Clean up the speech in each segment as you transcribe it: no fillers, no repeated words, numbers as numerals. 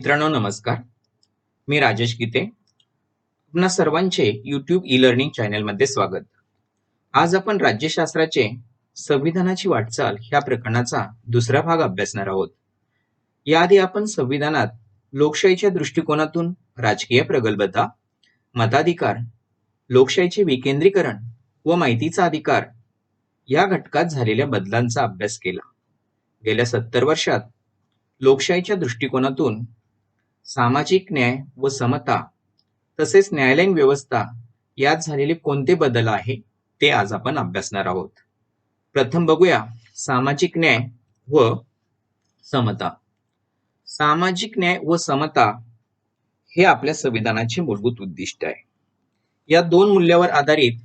मित्रांनो नमस्कार. मी राजेश गीते. आपणा सर्वांचे YouTube ई लर्निंग चॅनलमध्ये स्वागत. आज आपण राज्यशास्त्राचे संविधानाची वाटचाल ह्या प्रकरणाचा दुसरा भाग अभ्यासणार आहोत. याआधी आपण संविधानात लोकशाहीच्या दृष्टिकोनातून राजकीय प्रगल्भता, मताधिकार, लोकशाहीचे विकेंद्रीकरण व माहितीचा अधिकार या घटकात झालेल्या बदलांचा अभ्यास केला. गेल्या 70 वर्षात लोकशाहीच्या दृष्टिकोनातून सामाजिक न्याय व समता तसेच न्यायालयीन व्यवस्था यात झालेले कोणते बदल आहे ते आज आपण अभ्यासणार आहोत. प्रथम बघूया सामाजिक न्याय व समता. सामाजिक न्याय व समता हे आपल्या संविधानाचे मूलभूत उद्दिष्ट आहे. या दोन मूल्यावर आधारित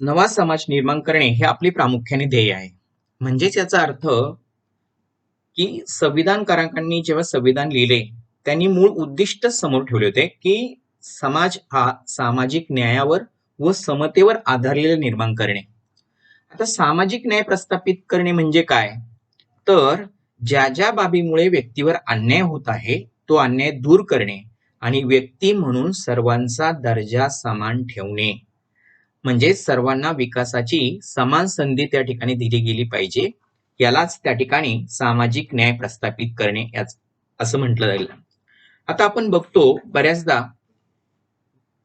नवा समाज निर्माण करणे हे आपले प्रामुख्याने ध्येय आहे. म्हणजेच याचा अर्थ की संविधानकारांनी जेव्हा संविधान लिहिले त्यांनी मूळ उद्दिष्ट समोर ठेवले होते की समाज हा सामाजिक न्यायावर व समतेवर आधारलेला निर्माण करणे. आता सामाजिक न्याय प्रस्थापित करणे म्हणजे काय, तर ज्या ज्या बाबीमुळे व्यक्तीवर अन्याय होत आहे तो अन्याय दूर करणे आणि व्यक्ती म्हणून सर्वांचा दर्जा समान ठेवणे. म्हणजे सर्वांना विकासाची समान संधी त्या ठिकाणी दिली गेली पाहिजे. यालाच त्या ठिकाणी सामाजिक न्याय प्रस्थापित करणे असं म्हटलं जाईल. आता आपण बघतो बऱ्याचदा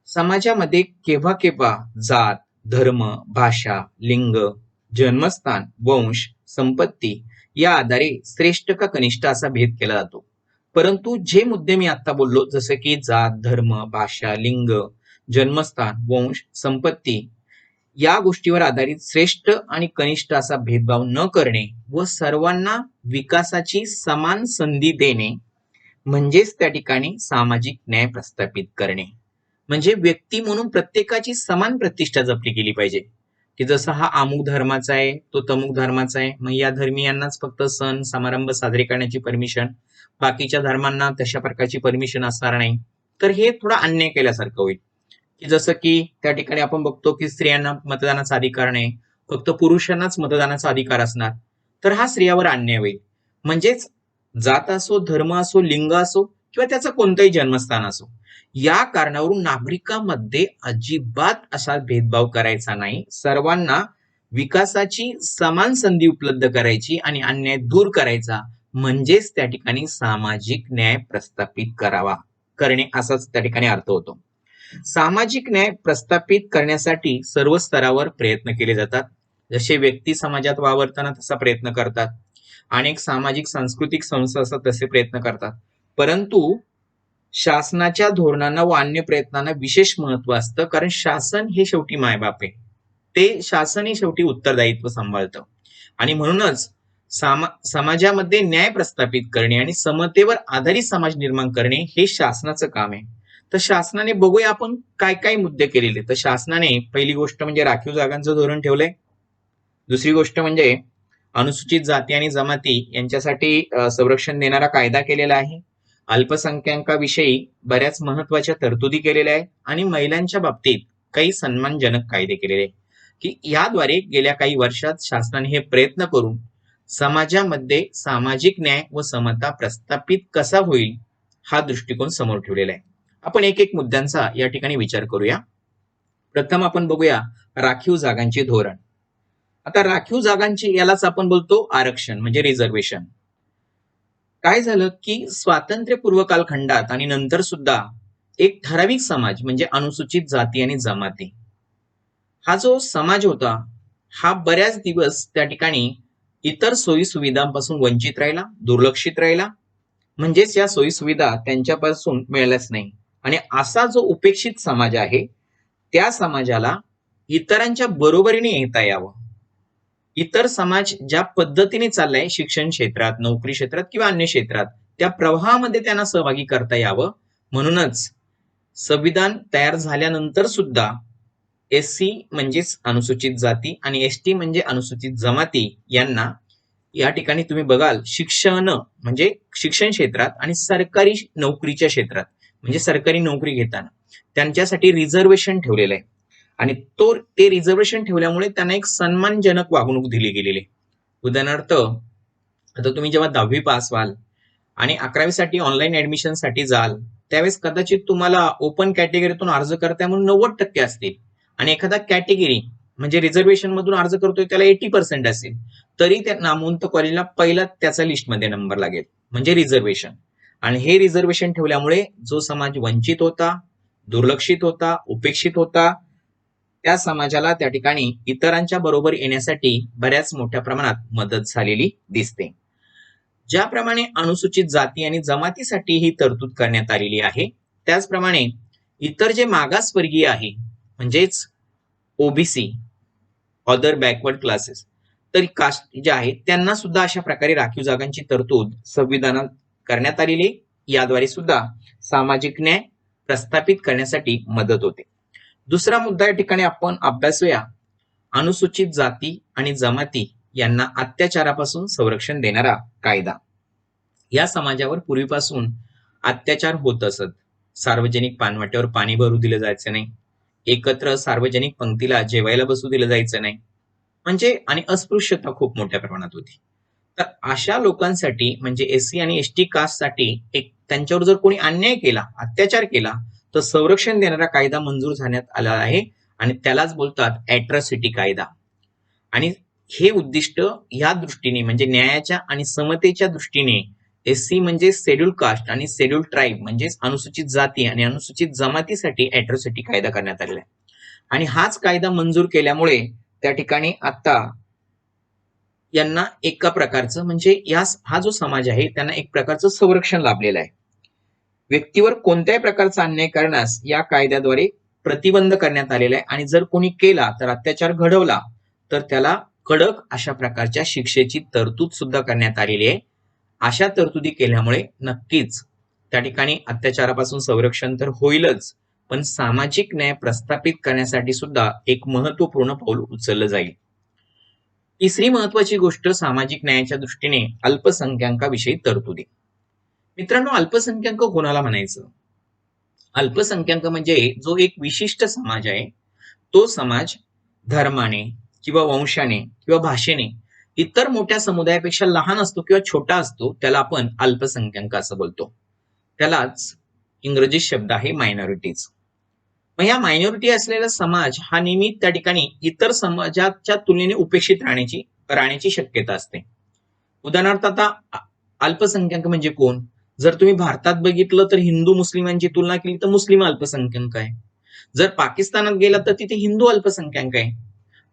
समाजामध्ये केव्हा केव्हा जात, धर्म, भाषा, लिंग, जन्मस्थान, वंश, संपत्ती या आधारे श्रेष्ठ का कनिष्ठ असा भेद केला जातो. परंतु जे मुद्दे मी आता बोललो जसे की जात, धर्म, भाषा, लिंग, जन्मस्थान, वंश, संपत्ती या गोष्टीवर आधारित श्रेष्ठ आणि कनिष्ठ असा भेदभाव न करणे व सर्वांना विकासाची समान संधी देणे म्हणजेच त्या ठिकाणी सामाजिक न्याय प्रस्थापित करणे. म्हणजे व्यक्ती म्हणून प्रत्येकाची समान प्रतिष्ठा जपली गेली पाहिजे की जसं हा अमुक धर्माचा आहे तो तमुक धर्माचा आहे, मग या धर्मीयांनाच फक्त सण समारंभ साजरे करण्याची परमिशन, बाकीच्या धर्मांना तशा प्रकारची परमिशन असणार नाही. तर हे थोडा अन्याय केल्यासारखं होईल की जसं की त्या ठिकाणी आपण बघतो की स्त्रियांना मतदानाचा अधिकार नाही, फक्त पुरुषांनाच मतदानाचा अधिकार असणार, तर हा स्त्रियावर अन्याय होईल. म्हणजेच जात असो, धर्म असो, लिंग असो किंवा त्याचं कोणतंही जन्मस्थान असो, या कारणावरून नागरिकांमध्ये अजिबात असा भेदभाव करायचा नाही. सर्वांना विकासाची समान संधी उपलब्ध करायची आणि अन्याय दूर करायचा म्हणजेच त्या ठिकाणी सामाजिक न्याय प्रस्थापित करणे असाच त्या ठिकाणी अर्थ होतो. सामाजिक न्याय प्रस्थापित करण्यासाठी सर्व स्तरावर प्रयत्न केले जातात. जसे व्यक्ती समाजात वावरताना तसा प्रयत्न करतात, अनेक सामाजिक सांस्कृतिक संस्था असतात तसे प्रयत्न करतात. परंतु शासनाच्या धोरणांना व अन्य प्रयत्नांना विशेष महत्व असतं, कारण शासन हे शेवटी मायबाप आहे. ते शासन हे शेवटी उत्तरदायित्व सांभाळतं आणि म्हणूनच समाजामध्ये न्याय प्रस्थापित करणे आणि समतेवर आधारित समाज निर्माण करणे हे शासनाचं काम आहे. तर शासनाने बघूया आपण काय काय मुद्दे केलेले. तर शासनाने पहिली गोष्ट म्हणजे राखीव जागांचं धोरण ठेवलंय. दुसरी गोष्ट म्हणजे अनुसूचित जाती आणि जमाती यांच्यासाठी संरक्षण देणारा कायदा केलेला आहे. अल्पसंख्याकाविषयी बऱ्याच महत्वाच्या तरतुदी केलेल्या आहेत आणि महिलांच्या बाबतीत काही सन्मानजनक कायदे केलेले आहेत की याद्वारे गेल्या काही वर्षात शासनाने हे प्रयत्न करून समाजामध्ये सामाजिक न्याय व समता प्रस्थापित कसा होईल हा दृष्टिकोन समोर ठेवलेला आहे. आपण एक एक मुद्द्यांचा या ठिकाणी विचार करूया. प्रथम आपण बघूया राखीव जागांचे धोरण. आता राखीव जागांचे यालाच आपण बोलतो आरक्षण म्हणजे रिझर्वेशन. काय झालं की स्वातंत्र्यपूर्व कालखंडात आणि नंतर सुद्धा एक ठराविक समाज म्हणजे अनुसूचित जाती आणि जमाती हा जो समाज होता हा बऱ्याच दिवस त्या ठिकाणी इतर सोयी सुविधांपासून वंचित राहिला, दुर्लक्षित राहिला. म्हणजेच या सोयी सुविधा त्यांच्यापासून मिळाल्याच नाही आणि असा जो उपेक्षित समाज आहे त्या समाजाला इतरांच्या बरोबरीने येता यावं. इतर समाज ज्या पद्धतीने चाललाय शिक्षण क्षेत्रात, नोकरी क्षेत्रात किंवा अन्य क्षेत्रात त्या प्रवाहामध्ये त्यांना सहभागी करता यावं म्हणूनच संविधान तयार झाल्यानंतर सुद्धा एससी म्हणजेच अनुसूचित जाती आणि एसटी म्हणजे अनुसूचित जमाती यांना या ठिकाणी तुम्ही बघाल शिक्षण म्हणजे शिक्षण क्षेत्रात आणि सरकारी नोकरीच्या क्षेत्रात म्हणजे सरकारी नोकरी घेताना त्यांच्यासाठी रिझर्वेशन ठेवलेलं आहे आणि ते रिझर्वेशन ठेवल्यामुळे त्यांना एक सन्मानजनक वागणूक दिली गेलेली. उदाहरणार्थ आता तुम्ही जेव्हा 10वी पास व्हाल आणि 11वी ऑनलाईन ऍडमिशन साठी जाल त्यावेळेस कदाचित तुम्हाला ओपन कॅटेगरीतून अर्ज करताय म्हणून 90% असतील आणि एखादा कॅटेगरी म्हणजे रिझर्वेशन मधून अर्ज करतोय त्याला 80% असेल, तरी त्या नामवंत कॉलेजला पहिला त्याचा लिस्टमध्ये नंबर लागेल, म्हणजे रिझर्वेशन. आणि हे रिझर्वेशन ठेवल्यामुळे जो समाज वंचित होता, दुर्लक्षित होता, उपेक्षित होता, त्या समाजाला त्या ठिकाणी इतरांच्या बरोबर येण्यासाठी बऱ्याच मोठ्या प्रमाणात मदत झालेली दिसते. ज्याप्रमाणे अनुसूचित जाती आणि जमातीसाठी ही तरतूद करण्यात आलेली आहे, त्याचप्रमाणे इतर जे मागासवर्गीय आहे म्हणजेच ओबीसी, अदर बॅकवर्ड क्लासेस, तर कास्ट जे आहे त्यांना सुद्धा अशा प्रकारे राखीव जागांची तरतूद संविधानात करण्यात आलेली आहे. याद्वारे सुद्धा सामाजिक न्याय प्रस्थापित करण्यासाठी मदत होते. दुसरा मुद्दा या ठिकाणी आपण अभ्यासूया, अनुसूचित जाती आणि जमाती यांना अत्याचारापासून संरक्षण देणारा कायदा. या समाजावर पूर्वीपासून अत्याचार होत असत. सार्वजनिक पानवाट्यावर पाणी भरू दिलं जायचं नाही, एकत्र सार्वजनिक पंक्तीला जेवायला बसू दिलं जायचं नाही, म्हणजे आणि अस्पृश्यता खूप मोठ्या प्रमाणात होती. तर अशा लोकांसाठी म्हणजे एससी आणि एसटी कास्टसाठी एक त्यांच्यावर जर कोणी अन्याय केला, अत्याचार केला, तर संरक्षण देणारा कायदा मंजूर झाण्यात आला आहे आणि त्यालाच बोलतात अॅट्रॉसिटी कायदा. आणि हे उद्दिष्ट या दृष्टीने म्हणजे न्यायाच्या आणि समतेच्या दृष्टीने एससी म्हणजे शेड्यूल कास्ट आणि शेड्यूल ट्राईब म्हणजेच अनुसूचित जाती आणि अनुसूचित जमातीसाठी अॅट्रॉसिटी कायदा करण्यात आलेला आहे. आणि हाच कायदा मंजूर केल्यामुळे त्या ठिकाणी आता यांना एका प्रकारचं म्हणजे हा जो समाज आहे त्यांना एक प्रकारचं संरक्षण लाभलेलं आहे. व्यक्तीवर कोणत्याही प्रकारचा अन्याय करण्यास या कायद्याद्वारे प्रतिबंध करण्यात आलेला आहे आणि जर कोणी केला तर अत्याचार घडवला तर त्याला कडक अशा प्रकारच्या शिक्षेची तरतूद सुद्धा करण्यात आलेली आहे. अशा तरतुदी केल्यामुळे नक्कीच त्या ठिकाणी अत्याचारापासून संरक्षण तर होईलच, पण सामाजिक न्याय प्रस्थापित करण्यासाठी सुद्धा एक महत्वपूर्ण पाऊल उचललं जाईल. तिसरी महत्वाची गोष्ट सामाजिक न्यायाच्या दृष्टीने अल्पसंख्याकाविषयी तरतुदी. मित्रांनो, अल्पसंख्याक कोणाला म्हणायचं? अल्पसंख्याक म्हणजे जो एक विशिष्ट समाज आहे, तो समाज धर्माने किंवा वंशाने किंवा भाषेने इतर मोठ्या समुदायापेक्षा लहान असतो किंवा छोटा असतो, त्याला आपण अल्पसंख्याक असं बोलतो. त्यालाच इंग्रजी शब्द आहे मायनॉरिटीज. मग या मायनॉरिटी असलेला समाज हा नेहमी त्या ठिकाणी इतर समाजाच्या तुलनेने उपेक्षित राहण्याची शक्यता असते. उदाहरणार्थ आता अल्पसंख्याक म्हणजे कोण? जर तुम्ही भारतात बघितलं तर हिंदू मुस्लिमांची तुलना केली तर मुस्लिम अल्पसंख्याक आहे. जर पाकिस्तानात गेला तर तिथे हिंदू अल्पसंख्याक आहे.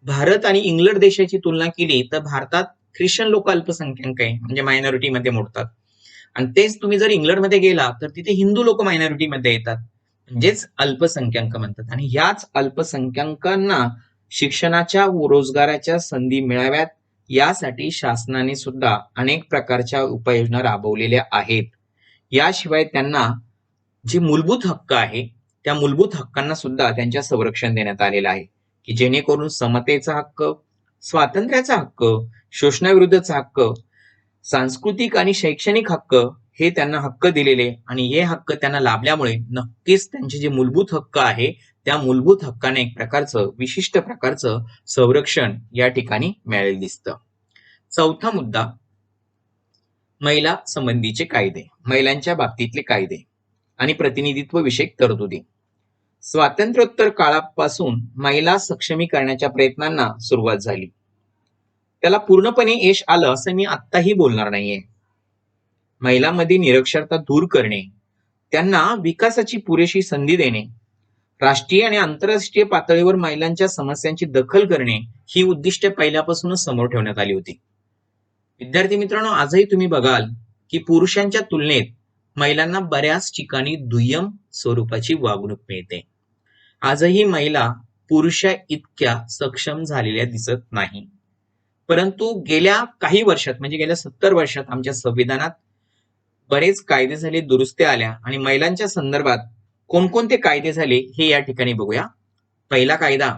भारत आणि इंग्लंड देशाची तुलना केली तर भारतात ख्रिश्चन लोक अल्पसंख्याक आहे म्हणजे मायनॉरिटीमध्ये मोडतात. आणि तेच तुम्ही जर इंग्लंडमध्ये गेला तर तिथे हिंदू लोक मायनॉरिटीमध्ये येतात, म्हणजेच अल्पसंख्याक म्हणतात. आणि ह्याच अल्पसंख्याकांना शिक्षणाच्या व रोजगाराच्या संधी मिळाव्यात यासाठी शासनाने सुद्धा अनेक प्रकारच्या उपाययोजना राबवलेल्या आहेत. याशिवाय त्यांना जे मूलभूत हक्क आहे त्या मूलभूत हक्कांना सुद्धा त्यांच्या संरक्षण देण्यात आलेलं आहे, की जेणेकरून समतेचा हक्क, स्वातंत्र्याचा हक्क, शोषणाविरुद्धचा हक्क, सांस्कृतिक आणि शैक्षणिक हक्क हे त्यांना हक्क दिलेले आणि हे हक्क त्यांना लाभल्यामुळे नक्कीच त्यांचे जे मूलभूत हक्क आहे त्या मूलभूत हक्काने एक प्रकारचं विशिष्ट प्रकारचं संरक्षण या ठिकाणी मिळालेलं दिसतं. चौथा मुद्दा, महिला संबंधीचे कायदे, महिलांच्या बाबतीतले कायदे आणि प्रतिनिधित्व विषयक तरतुदी. स्वातंत्र्योत्तर काळापासून महिला सक्षमीकरणाच्या प्रयत्नांना सुरुवात झाली. त्याला पूर्णपणे यश आलं असं मी आत्ताही बोलणार नाहीये. महिलांमध्ये निरक्षरता दूर करणे, त्यांना विकासाची पुरेशी संधी देणे, राष्ट्रीय आणि आंतरराष्ट्रीय पातळीवर महिलांच्या समस्यांची दखल करणे ही उद्दिष्टे पहिल्यापासूनच समोर ठेवण्यात आली होती. विद्यार्थी मित्रांनो, आजही तुम्ही बघाल की पुरुषांच्या तुलनेत महिलांना बऱ्याच ठिकाणी दुय्यम स्वरूपाची वागणूक मिळते. आजही महिला पुरुषा इतक्या सक्षम झालेल्या दिसत नाही. परंतु गेल्या काही वर्षात म्हणजे गेल्या 70 वर्षात आमच्या संविधानात बरेच कायदे झाले, दुरुस्त्या आल्या आणि महिलांच्या संदर्भात कोणकोणते कायदे झाले हे या ठिकाणी बघूया. पहिला कायदा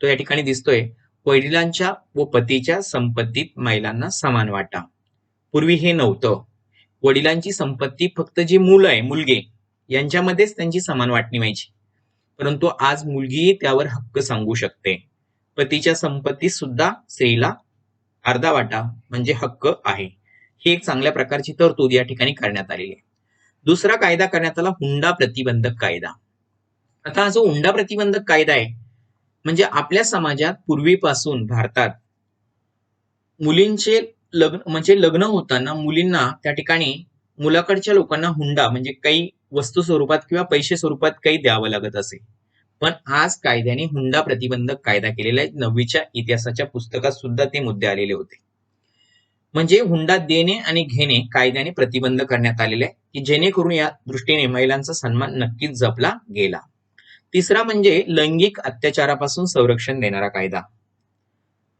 तो या ठिकाणी दिसतोय, वडिलांच्या व पतीच्या संपत्तीत महिलांना समान वाटा. पूर्वी हे नव्हतं. वडिलांची संपत्ती फक्त जी मुलं आहे, मुलगे यांच्यामध्येच त्यांची समान वाटणी व्हायची. परंतु आज मुलगीही त्यावर हक्क सांगू शकते. पतीच्या संपत्तीत सुद्धा स्त्रीला अर्धा वाटा म्हणजे हक्क आहे. ही एक चांगल्या प्रकारची तरतूद या ठिकाणी करण्यात आलेली आहे. दुसरा कायदा करण्यात आला हुंडा प्रतिबंधक कायदा. आता हा जो हुंडा प्रतिबंधक कायदा आहे, म्हणजे आपल्या समाजात पूर्वीपासून भारतात मुलींचे लग्न होताना मुलींना त्या ठिकाणी मुलाकडच्या लोकांना हुंडा म्हणजे काही वस्तू स्वरूपात किंवा पैसे स्वरूपात काही द्यावं लागत असे. पण आज कायद्याने हुंडा प्रतिबंधक कायदा केलेला आहे. 9वीच्या इतिहासाच्या पुस्तकात सुद्धा ते मुद्दे आलेले होते. म्हणजे हुंडा देणे आणि घेणे कायद्याने प्रतिबंध करण्यात आलेले आहे, की जेणेकरून या दृष्टीने महिलांचा सन्मान नक्कीच जपला गेला. तिसरा म्हणजे लैंगिक अत्याचारापासून संरक्षण देणारा कायदा.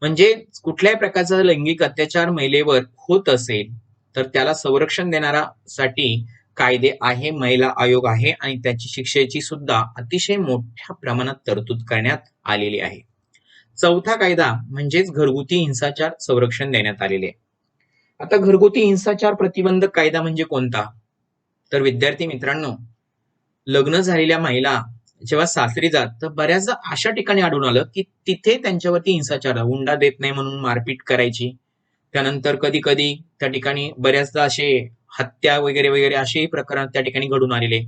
म्हणजे कुठल्याही प्रकारचा लैंगिक अत्याचार महिलेवर होत असेल तर त्याला संरक्षण देणाऱ्यासाठी कायदे आहे, महिला आयोग आहे आणि त्याची शिक्षेची सुद्धा अतिशय मोठ्या प्रमाणात तरतूद करण्यात आलेली आहे. चौथा कायदा म्हणजेच घरगुती हिंसाचार संरक्षण देण्यात आलेले आहे. आता घरगुती हिंसाचार प्रतिबंधक कायदा म्हणजे कोणता? तर विद्यार्थी मित्रांनो, लग्न झालेल्या महिला जेव्हा सासरी जात तर बऱ्याचदा अशा ठिकाणी आढळून आलं की तिथे त्यांच्यावरती हिंसाचार, हुंडा देत नाही म्हणून मारपीट करायची. त्यानंतर कधी कधी त्या ठिकाणी बऱ्याचदा असे हत्या वगैरे वगैरे असेही प्रकार त्या ठिकाणी घडून आलेले.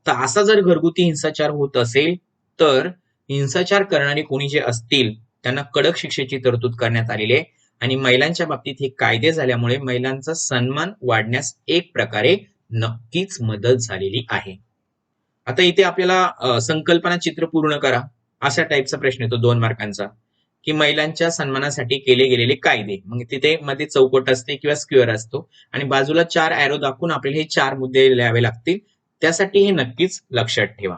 तर असा जर घरगुती हिंसाचार होत असेल तर हिंसाचार करणारे कोणी जे असतील त्यांना कडक शिक्षेची तरतूद करण्यात आलेली आहे. आणि महिलांच्या बाबतीत हे कायदे झाल्यामुळे महिलांचा सन्मान वाढण्यास एक प्रकारे नक्कीच मदत झालेली आहे. आता इथे आपल्याला संकल्पना चित्र पूर्ण करा अशा टाईपचा प्रश्न येतो 2 मार्कांचा, की महिलांच्या सन्मानासाठी केले गेलेले कायदे. मग तिथे मध्ये चौकट असते किंवा स्क्वेअर असतो आणि बाजूला 4 ॲरो दाखवून आपल्याला हे 4 मुद्दे लिहावे लागतील. त्यासाठी हे नक्कीच लक्षात ठेवा.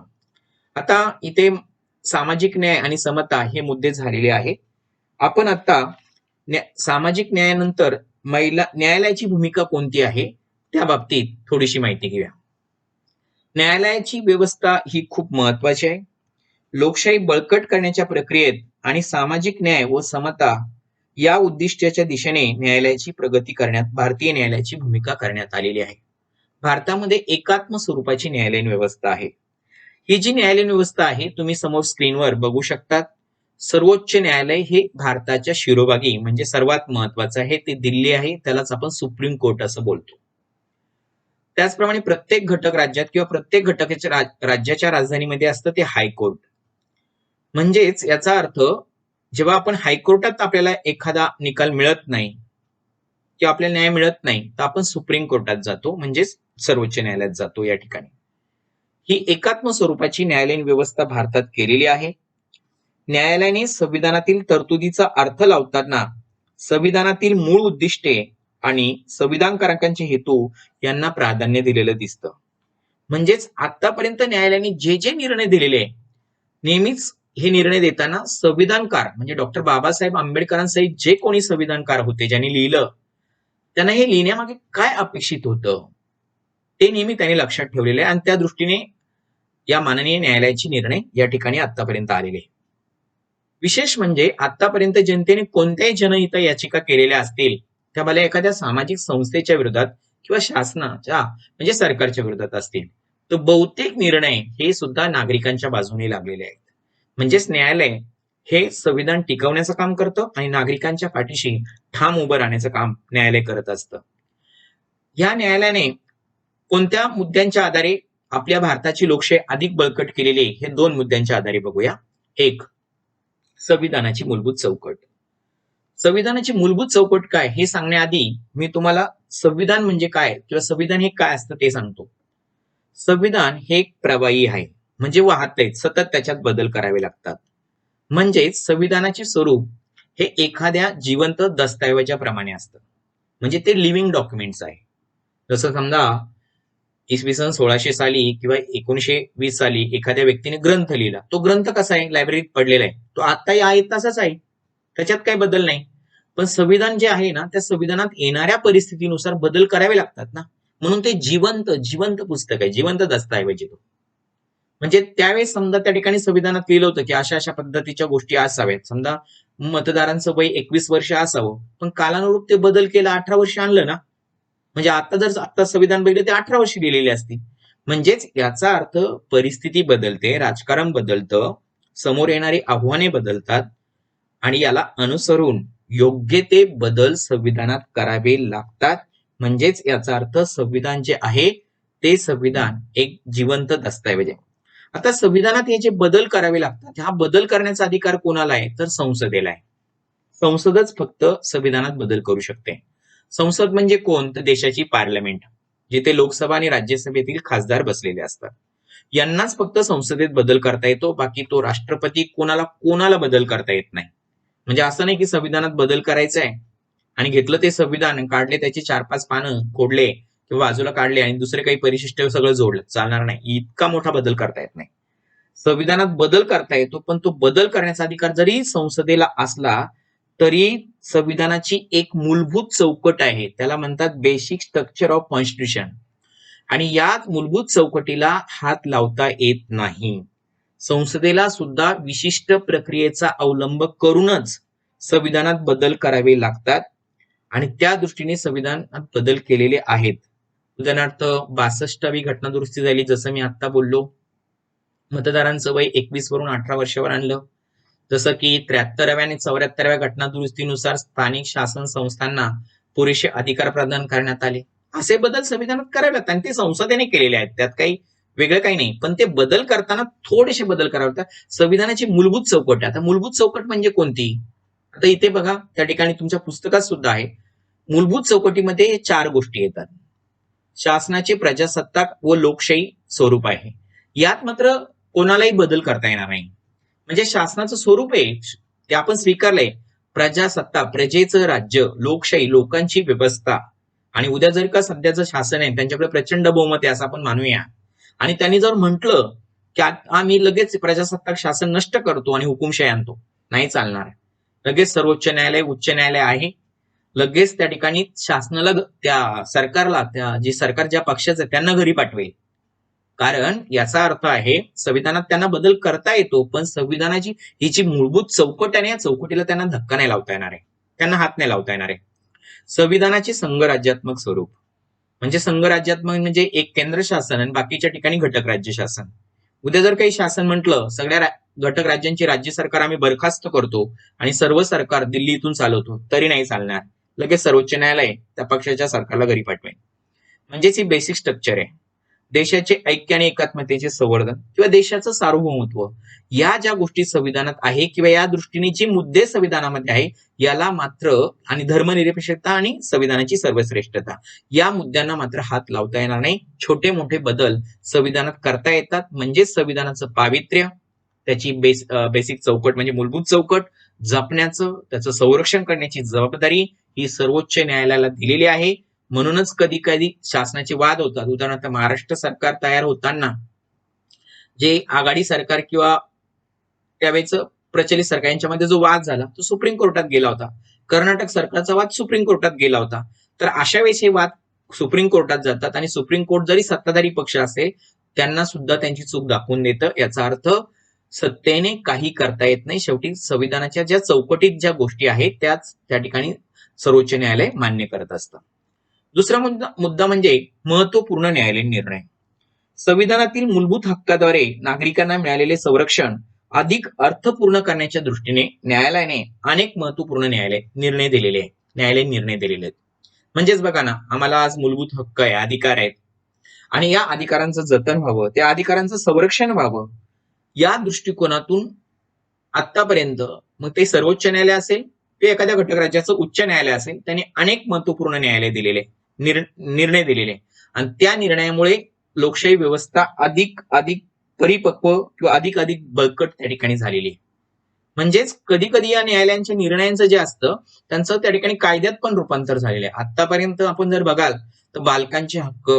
आता इथे सामाजिक न्याय आणि समता हे मुद्दे झालेले आहे. आपण आता सामाजिक न्यायानंतर न्यायालयाची भूमिका कोणती आहे त्या बाबतीत थोडीशी माहिती घेऊया. न्यायालयाची व्यवस्था ही खूप महत्वाची आहे. लोकशाही बळकट करण्याच्या प्रक्रियेत आणि सामाजिक न्याय व समता या उद्दिष्टाच्या दिशेने न्यायालयाची प्रगती करण्यात भारतीय न्यायालयाची भूमिका करण्यात आलेली आहे. भारतामध्ये एकात्म स्वरूपाची न्यायालयीन व्यवस्था आहे. ही जी न्यायालयीन व्यवस्था आहे तुम्ही समोर स्क्रीनवर बघू शकतात. सर्वोच्च न्यायालय हे भारताच्या शिरोभागी म्हणजे सर्वात महत्वाचं आहे ते दिल्ली आहे. त्यालाच आपण सुप्रीम कोर्ट असं बोलतो. त्याचप्रमाणे प्रत्येक घटक राज्यात किंवा प्रत्येक घटकाच्या राज्याच्या राजधानीमध्ये असतं ते हायकोर्ट. म्हणजेच याचा अर्थ जेव्हा आपण हायकोर्टात आपल्याला एखादा निकाल मिळत नाही किंवा आपल्याला न्याय मिळत नाही तर आपण सुप्रीम कोर्टात जातो म्हणजेच सर्वोच्च न्यायालयात जातो. या ठिकाणी ही एकात्म स्वरूपाची न्यायालयीन व्यवस्था भारतात केलेली आहे. न्यायालयाने संविधानातील तरतुदीचा अर्थ लावताना संविधानातील मूळ उद्दिष्टे आणि संविधानकारकांचे हेतू यांना प्राधान्य दिलेलं दिसतं. म्हणजेच आतापर्यंत न्यायालयाने जे जे निर्णय दिलेले आहे नेहमीच हे निर्णय देताना संविधानकार म्हणजे डॉक्टर बाबासाहेब आंबेडकरांसहित जे कोणी संविधानकार होते ज्यांनी लिहिलं त्यांना हे लिहिण्यामागे काय अपेक्षित होतं ते नेहमी त्यांनी लक्षात ठेवलेले आहे आणि त्या दृष्टीने या माननीय न्यायालयाचे निर्णय या ठिकाणी आतापर्यंत आलेले. विशेष म्हणजे आतापर्यंत जनतेने कोणत्याही जनहित याचिका केलेल्या असतील त्या भल्या एखाद्या सामाजिक संस्थेच्या विरोधात किंवा शासनाच्या म्हणजे सरकारच्या विरोधात असतील तर बहुतेक निर्णय हे सुद्धा नागरिकांच्या बाजूने लागलेले आहेत. म्हणजेच न्यायालय हे संविधान टिकवण्याचं काम करतं आणि नागरिकांच्या पाठीशी ठाम उभं राहण्याचं काम न्यायालय करत असतं. या न्यायालयाने कोणत्या मुद्द्यांच्या आधारे आपल्या भारताची लोकशाही अधिक बळकट केलेली हे 2 मुद्द्यांच्या आधारे बघूया. एक, संविधानाची मूलभूत चौकट. संविधानाची मूलभूत चौकट काय हे सांगण्याआधी मी तुम्हाला संविधान म्हणजे काय किंवा संविधान हे काय असतं ते सांगतो. संविधान हे एक प्रवाही आहे म्हणजे वाहत सतत त्याच्यात बदल करावे लागतात. म्हणजेच संविधानाचे स्वरूप हे एखाद्या जिवंत दस्तऐवजाप्रमाणे असतं. म्हणजे ते लिव्हिंग डॉक्युमेंट्स आहे. जसं समजा इसवी सन 1600 साली किंवा 1920 साली एखाद्या व्यक्तीने ग्रंथ लिहिला. तो ग्रंथ कसा आहे लायब्ररीत पडलेला आहे. तो आताही आहे तसाच आहे. त्याच्यात काही बदल नाही. पण संविधान जे आहे ना त्या संविधानात येणाऱ्या परिस्थितीनुसार बदल करावे लागतात ना. म्हणून ते जिवंत पुस्तक आहे, जिवंत दस्तऐवज आहे तो. म्हणजे त्यावेळेस समजा त्या ठिकाणी संविधानात लिहिलं होतं की अशा अशा पद्धतीच्या गोष्टी असाव्यात. समजा मतदारांचं वय 21 वर्ष असावं पण कालानुरूप ते बदल केला 18 वर्ष आणलं ना. म्हणजे आता संविधान बघितलं ते 18 वर्ष लिहिलेले असतील. म्हणजेच याचा अर्थ परिस्थिती बदलते, राजकारण बदलतं, समोर येणारी आव्हाने बदलतात आणि याला अनुसरून योग्य ते बदल संविधानात करावे लागतात म्हणजेच याचा अर्थ संविधान जे आहे ते संविधान एक जिवंत दस्तऐवज आहे. आता संविधानात हे जे बदल करावे लागतात, हा बदल करण्याचा अधिकार कोणाला आहे? तर संसदेला आहे. संसदच फक्त संविधानात बदल करू शकते. संसद म्हणजे कोण? तर देशाची पार्लमेंट, जिथे लोकसभा आणि राज्यसभेतील खासदार बसलेले असतात. यांनाच फक्त संसदेत बदल करता येतो. बाकी तो राष्ट्रपती कोणाला बदल करता येत नाही. म्हणजे असं नाही की संविधानात बदल करायचा आहे आणि घेतलं ते संविधान, काढले त्याची 4-5 पानं, खोडले किंवा बाजूला काढले आणि दुसरे काही परिशिष्ट सगळं जोडलं, चालणार नाही. इतका मोठा बदल करता येत नाही. संविधानात बदल करता येतो, पण तो बदल करण्याचा अधिकार जरी संसदेला असला तरी संविधानाची एक मूलभूत चौकट आहे, त्याला म्हणतात बेसिक स्ट्रक्चर ऑफ कॉन्स्टिट्यूशन, आणि याच मूलभूत चौकटीला हात लावता येत नाही. संसदेला सुद्धा विशिष्ट प्रक्रियेचा अवलंब करूनच संविधानात बदल करावे लागतात आणि त्या दृष्टीने संविधानात बदल केलेले आहेत. उदाहरणार्थ 62वी घटना दुरुस्ती झाली, जसं मी आता बोललो. मतदारांचं वय 21 वरून 18 वर्षावर आणलं. जसं की 73व्या आणि 74व्या घटना दुरुस्तीनुसार स्थानिक शासन संस्थांना पुरेसे अधिकार प्रदान करण्यात आले. असे बदल संविधानात करावे लागतात आणि ते संसदेने केलेले आहेत, त्यात काही वेगळं काही नाही. पण ते बदल करताना थोडेसे बदल करावे लागतात. संविधानाची मूलभूत चौकट, आता मूलभूत चौकट म्हणजे कोणती? आता इथे बघा, त्या ठिकाणी तुमच्या पुस्तकात सुद्धा आहे. मूलभूत चौकटीमध्ये 4 गोष्टी येतात. शासनाचे प्रजासत्ताक व लोकशाही स्वरूप आहे. यात मात्र कोणालाही बदल करता येणार नाही. म्हणजे शासनाचं स्वरूप आहे ते आपण स्वीकारलंय. प्रजासत्ता, प्रजेचं राज्य, लोकशाही, लोकांची व्यवस्था. आणि उद्या जर का सध्याचं शासन आहे त्यांच्याकडे प्रचंड बहुमत आहे असं आपण मानूया, आणि त्यांनी जर म्हटलं की आम्ही लगेच प्रजासत्ताक शासन नष्ट करतो आणि हुकुमशाही आणतो, नाही चालणार. लगेच सर्वोच्च न्यायालय, उच्च न्यायालय आहे, लगेच त्या ठिकाणी शासनाला, त्या सरकारला, त्या जे सरकार ज्या पक्षाचं आहे त्यांना घरी पाठवेल. कारण याचा अर्थ आहे संविधानात त्यांना बदल करता येतो, पण संविधानाची ही जी मूलभूत चौकट आहे या चौकटीला त्यांना धक्का नाही लावता येणार आहे, त्यांना हात नाही लावता येणार आहे. संविधानाचे संघराज्यात्मक स्वरूप म्हणजे संघराज्यात्मक म्हणजे एक केंद्र शासन आणि बाकीच्या ठिकाणी घटक राज्य शासन. उद्या जर काही शासन म्हटलं सगळ्या घटक राज्यांची राज्य सरकार आम्ही बरखास्त करतो आणि सर्व सरकार दिल्लीतून चालवतो, तरी नाही चालणार. लगेच सर्वोच्च न्यायालय त्या पक्षाच्या सरकारला घरी पाठवेल. म्हणजेच ही बेसिक स्ट्रक्चर आहे. देशाचे ऐक्य आणि एकात्मतेचे संवर्धन किंवा देशाचं सार्वभौमत्व, या ज्या गोष्टी संविधानात आहे किंवा या दृष्टीने जे मुद्दे संविधानामध्ये आहे, याला मात्र, आणि धर्मनिरपेक्षता आणि संविधानाची सर्वश्रेष्ठता, या मुद्द्यांना मात्र हात लावता येणार नाही. छोटे मोठे बदल संविधानात करता येतात. म्हणजे संविधानाचं पावित्र्य, त्याची बेसिक चौकट म्हणजे मूलभूत चौकट जपण्याचं, त्याचं संरक्षण करण्याची जबाबदारी ही सर्वोच्च न्यायालयाला दिलेली आहे. म्हणूनच कधी कधी शासनाचे वाद होतात. उदाहरणार्थ महाराष्ट्र सरकार तयार होताना जे आघाडी सरकार किंवा त्यावेळेच प्रचलित सरकार यांच्यामध्ये जो वाद झाला तो सुप्रीम कोर्टात गेला होता. कर्नाटक सरकारचा वाद सुप्रीम कोर्टात गेला होता. तर अशा वेळेस हे वाद सुप्रीम कोर्टात जातात आणि सुप्रीम कोर्ट जरी सत्ताधारी पक्ष असेल त्यांना सुद्धा त्यांची चूक दाखवून देतं. याचा अर्थ सत्तेने काही करता येत नाही. शेवटी संविधानाच्या ज्या चौकटीत ज्या गोष्टी आहेत त्याच त्या ठिकाणी सर्वोच्च न्यायालय मान्य करत असतं. दुसरा मुद्दा म्हणजे महत्वपूर्ण न्यायालयीन निर्णय. संविधानातील मूलभूत हक्काद्वारे नागरिकांना मिळालेले संरक्षण अधिक अर्थपूर्ण करण्याच्या दृष्टीने न्यायालयाने अनेक महत्वपूर्ण निर्णय दिलेले आहेत. म्हणजेच बघा ना, आम्हाला आज मूलभूत हक्क आहे, अधिकार आहेत, आणि या अधिकारांचं जतन व्हावं, त्या अधिकारांचं संरक्षण व्हावं, या दृष्टिकोनातून आतापर्यंत, मग ते सर्वोच्च न्यायालय असेल ते एखाद्या घटक राज्याचं उच्च न्यायालय असेल, त्यांनी अनेक महत्वपूर्ण निर्णय दिलेले, आणि त्या निर्णयामुळे लोकशाही व्यवस्था अधिक परिपक्व किंवा अधिक बळकट त्या ठिकाणी झालेली आहे. म्हणजेच कधी कधी या न्यायालयांच्या निर्णयांचं जे असतं त्यांचं त्या ठिकाणी कायद्यात पण रूपांतर झालेलं आहे. आतापर्यंत आपण जर बघाल तर बालकांचे हक्क,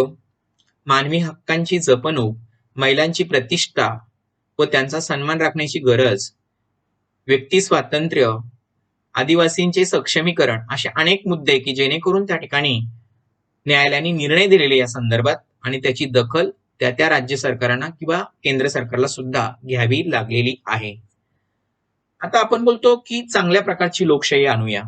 मानवी हक्कांची जपणूक, महिलांची प्रतिष्ठा व त्यांचा सन्मान राखण्याची गरज, व्यक्ती स्वातंत्र्य, आदिवासींचे सक्षमीकरण, असे अनेक मुद्दे की जेणेकरून त्या ठिकाणी न्यायालयाने निर्णय दिलेले या संदर्भात, आणि त्याची दखल त्या राज्य सरकारांना किंवा केंद्र सरकारला सुद्धा घ्यावी लागलेली आहे. आता आपण बोलतो की चांगल्या प्रकारची लोकशाही आणूया.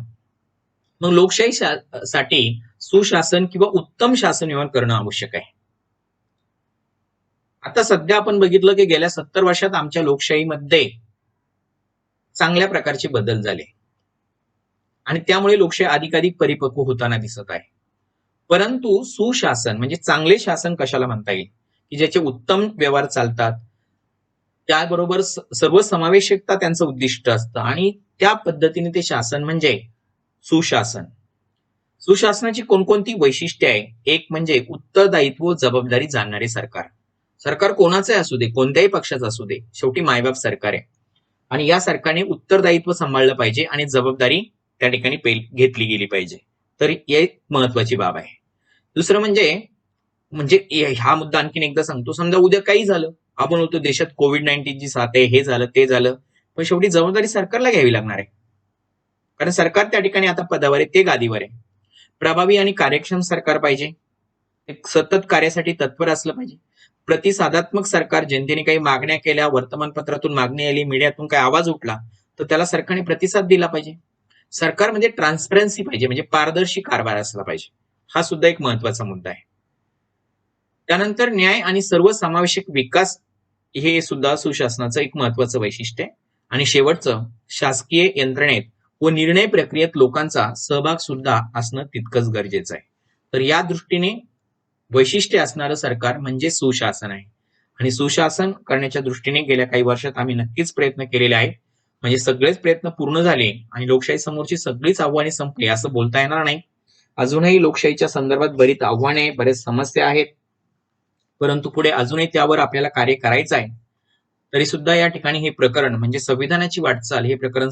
मग लोकशाही साठी सुशासन किंवा उत्तम शासन व्यवहार करणं आवश्यक आहे. आता सध्या आपण बघितलं की गेल्या 70 वर्षात आमच्या लोकशाहीमध्ये चांगल्या प्रकारचे बदल झाले आणि त्यामुळे लोकशाही अधिकाधिक परिपक्व होताना दिसत आहे. परंतु सुशासन म्हणजे चांगले शासन कशाला म्हणता येईल, की ज्याचे उत्तम व्यवहार चालतात, त्याबरोबर सर्वसमावेशकता त्यांचं उद्दिष्ट असतं आणि त्या पद्धतीने ते शासन म्हणजे सुशासन. सुशासनाची कोणकोणती वैशिष्ट्ये आहे? एक म्हणजे उत्तरदायित्व व जबाबदारी जाणणारे सरकार. सरकार कोणाचंही असू दे, कोणत्याही पक्षाचं असू दे, शेवटी मायबाप सरकार आहे. आणि या सरकारने उत्तरदायित्व सांभाळलं पाहिजे आणि जबाबदारी त्या ठिकाणी घेतली गेली पाहिजे. तर ही एक महत्वाची बाब आहे. दुसरं म्हणजे म्हणजे हा मुद्दा आणखीन एकदा सांगतो. समजा उद्या काही झालं, आपण बोलतो देशात कोविड-19 ची साथ आहे, हे झालं, ते झालं, पण शेवटी जबाबदारी सरकारला घ्यावी लागणार आहे. कारण सरकार त्या ठिकाणी आता पदावर आहे, ते गादीवर आहे. प्रभावी आणि कार्यक्षम सरकार पाहिजे. एक सतत कार्यासाठी तत्पर असलं पाहिजे. प्रतिसादात्मक सरकार, जनतेने काही मागण्या केल्या, वर्तमानपत्रातून मागणी आली, मीडियातून काही आवाज उठला, तर त्याला सरकारने प्रतिसाद दिला पाहिजे. सरकारमध्ये ट्रान्सपरन्सी पाहिजे, म्हणजे पारदर्शी कारभार असला पाहिजे. हा सुद्धा एक महत्वाचा मुद्दा आहे. त्यानंतर न्याय आणि सर्वसमावेशक विकास हे सुद्धा सुशासनाचं एक महत्वाचं वैशिष्ट्य आहे. आणि शेवटचं, शासकीय यंत्रणेत व निर्णय प्रक्रियेत लोकांचा सहभाग सुद्धा असणं तितकंच गरजेचं आहे. तर या दृष्टीने वैशिष्ट्य असणारं सरकार म्हणजे सुशासन आहे. आणि सुशासन करण्याच्या दृष्टीने गेल्या काही वर्षात आम्ही नक्कीच प्रयत्न केलेले आहेत. म्हणजे सगळेच प्रयत्न पूर्ण झाले आणि लोकशाही समोरची सगळीच आव्हाने संपली असं बोलता येणार नाही. अजूनही लोकशाहीच्या संदर्भात बरीच आव्हाने, बरेच समस्या आहेत, परंतु पुढे अजूनही त्यावर आपल्याला कार्य करायचं आहे. तरी सुद्धा या ठिकाणी हे प्रकरण म्हणजे संविधानाची वाटचाल हे प्रकरण